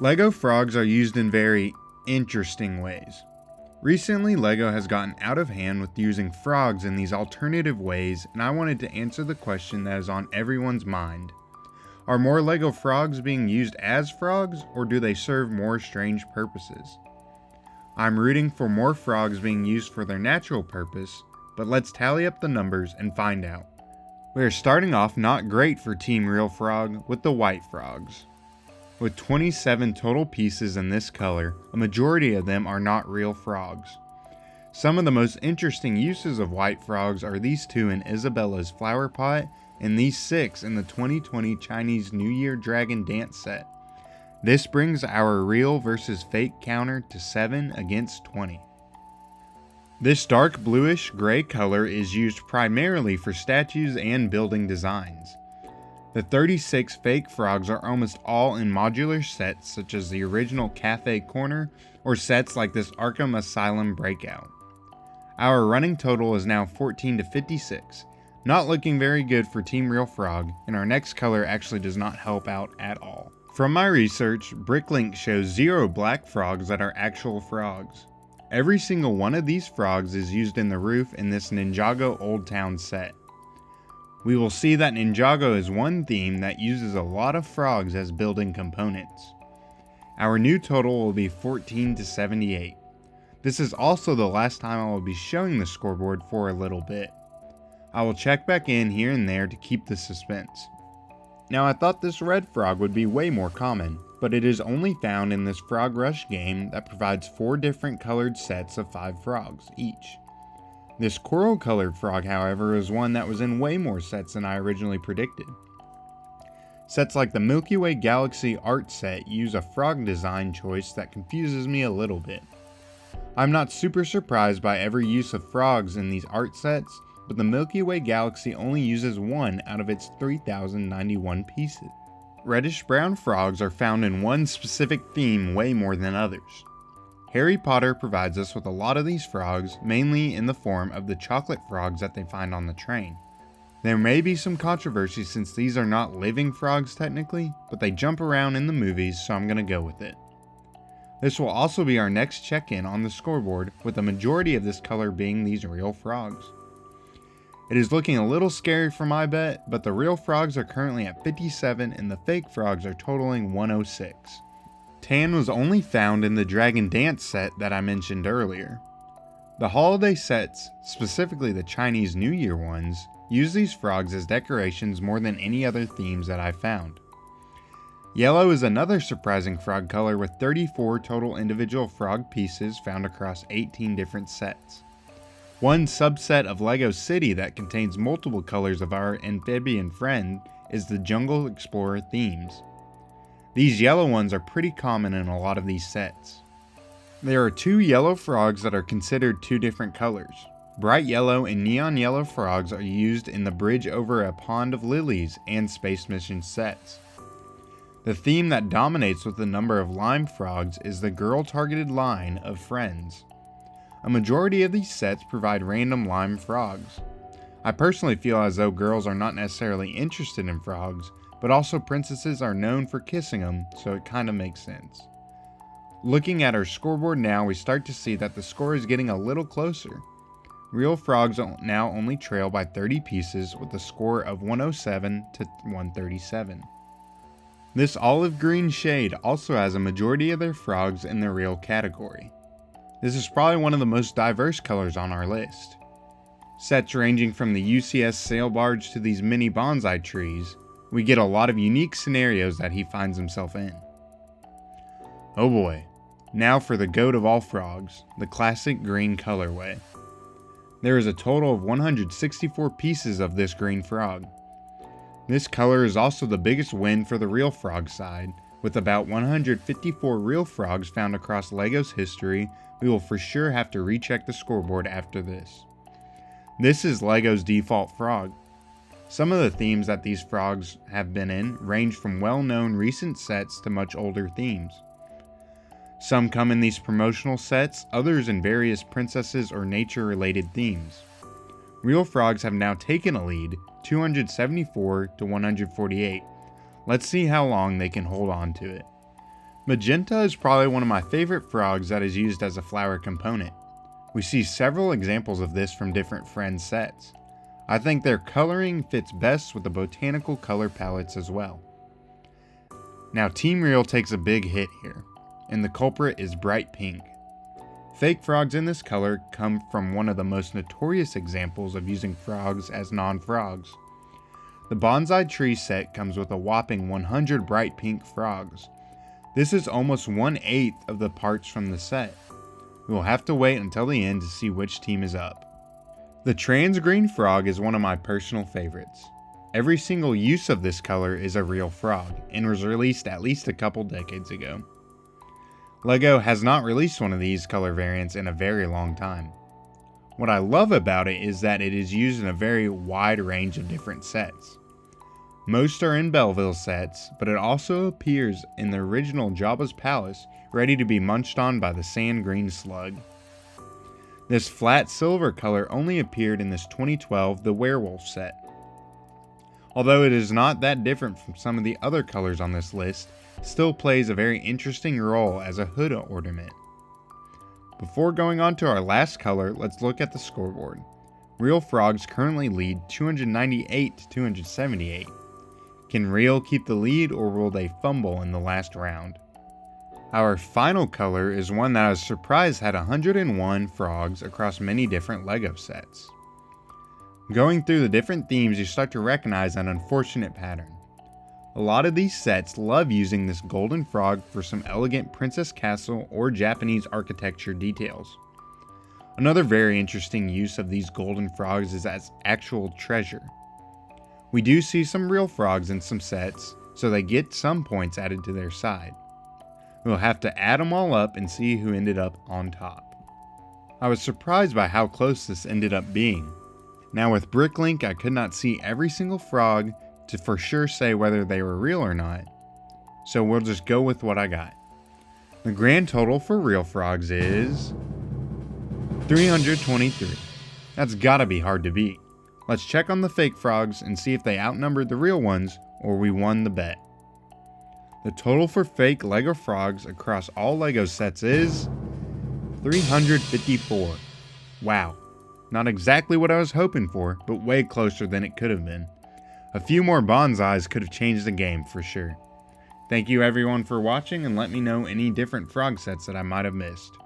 Lego frogs are used in very interesting ways. Recently, Lego has gotten out of hand with using frogs in these alternative ways, and I wanted to answer the question that is on everyone's mind. Are more Lego frogs being used as frogs, or do they serve more strange purposes? I'm rooting for more frogs being used for their natural purpose, but let's tally up the numbers and find out. We are starting off not great for Team Real Frog with the white frogs. With 27 total pieces in this color, a majority of them are not real frogs. Some of the most interesting uses of white frogs are these two in Isabella's flower pot and these 6 in the 2020 Chinese New Year Dragon Dance set. This brings our real versus fake counter to 7 against 20. This dark bluish gray color is used primarily for statues and building designs. The 36 fake frogs are almost all in modular sets such as the original Cafe Corner or sets like this Arkham Asylum Breakout. Our running total is now 14 to 56, not looking very good for Team Real Frog, and our next color actually does not help out at all. From my research, Bricklink shows 0 black frogs that are actual frogs. Every single one of these frogs is used in the roof in this Ninjago Old Town set. We will see that Ninjago is one theme that uses a lot of frogs as building components. Our new total will be 14 to 78. This is also the last time I will be showing the scoreboard for a little bit. I will check back in here and there to keep the suspense. Now I thought this red frog would be way more common, but it is only found in this Frog Rush game that provides 4 different colored sets of 5 frogs each. This coral colored frog, however, is one that was in way more sets than I originally predicted. Sets like the Milky Way Galaxy art set use a frog design choice that confuses me a little bit. I'm not super surprised by every use of frogs in these art sets, but the Milky Way Galaxy only uses 1 out of its 3,091 pieces. Reddish brown frogs are found in one specific theme way more than others. Harry Potter provides us with a lot of these frogs, mainly in the form of the chocolate frogs that they find on the train. There may be some controversy since these are not living frogs technically, but they jump around in the movies, so I'm going to go with it. This will also be our next check-in on the scoreboard, with the majority of this color being these real frogs. It is looking a little scary for my bet, but the real frogs are currently at 57 and the fake frogs are totaling 106. Tan was only found in the Dragon Dance set that I mentioned earlier. The holiday sets, specifically the Chinese New Year ones, use these frogs as decorations more than any other themes that I found. Yellow is another surprising frog color with 34 total individual frog pieces found across 18 different sets. One subset of Lego City that contains multiple colors of our amphibian friend is the Jungle Explorer themes. These yellow ones are pretty common in a lot of these sets. There are 2 yellow frogs that are considered 2 different colors. Bright yellow and neon yellow frogs are used in the Bridge Over a Pond of Lilies and Space Mission sets. The theme that dominates with the number of lime frogs is the girl-targeted line of friends. A majority of these sets provide random lime frogs. I personally feel as though girls are not necessarily interested in frogs, but also princesses are known for kissing them, so it kinda makes sense. Looking at our scoreboard now, we start to see that the score is getting a little closer. Real frogs now only trail by 30 pieces with a score of 107 to 137. This olive green shade also has a majority of their frogs in the real category. This is probably one of the most diverse colors on our list. Sets ranging from the UCS sail barge to these mini bonsai trees, we get a lot of unique scenarios that he finds himself in. Oh boy, now for the goat of all frogs, the classic green colorway. There is a total of 164 pieces of this green frog. This color is also the biggest win for the real frog side. With about 154 real frogs found across LEGO's history, we will for sure have to recheck the scoreboard after this. This is LEGO's default frog. Some of the themes that these frogs have been in range from well-known recent sets to much older themes. Some come in these promotional sets, others in various princesses or nature-related themes. Real frogs have now taken a lead, 274 to 148. Let's see how long they can hold on to it. Magenta is probably one of my favorite frogs that is used as a flower component. We see several examples of this from different Friends sets. I think their coloring fits best with the botanical color palettes as well. Now Team Real takes a big hit here, and the culprit is bright pink. Fake frogs in this color come from one of the most notorious examples of using frogs as non-frogs. The Bonsai Tree set comes with a whopping 100 bright pink frogs. This is almost 1/8 of the parts from the set. We will have to wait until the end to see which team is up. The trans green frog is one of my personal favorites. Every single use of this color is a real frog, and was released at least a couple decades ago. LEGO has not released one of these color variants in a very long time. What I love about it is that it is used in a very wide range of different sets. Most are in Belleville sets, but it also appears in the original Jabba's Palace, ready to be munched on by the sand green slug. This flat silver color only appeared in this 2012 The Werewolf set. Although it is not that different from some of the other colors on this list, it still plays a very interesting role as a hood ornament. Before going on to our last color, let's look at the scoreboard. Real frogs currently lead 298 to 278. Can Real keep the lead, or will they fumble in the last round? Our final color is one that I was surprised had 101 frogs across many different LEGO sets. Going through the different themes, you start to recognize an unfortunate pattern. A lot of these sets love using this golden frog for some elegant princess castle or Japanese architecture details. Another very interesting use of these golden frogs is as actual treasure. We do see some real frogs in some sets, so they get some points added to their side. We'll have to add them all up and see who ended up on top. I was surprised by how close this ended up being. Now with Bricklink, I could not see every single frog to for sure say whether they were real or not, so we'll just go with what I got. The grand total for real frogs is 323. That's gotta be hard to beat. Let's check on the fake frogs and see if they outnumbered the real ones or we won the bet. The total for fake LEGO frogs across all LEGO sets is 354. Wow, not exactly what I was hoping for, but way closer than it could have been. A few more bonsais could have changed the game for sure. Thank you everyone for watching, and let me know any different frog sets that I might have missed.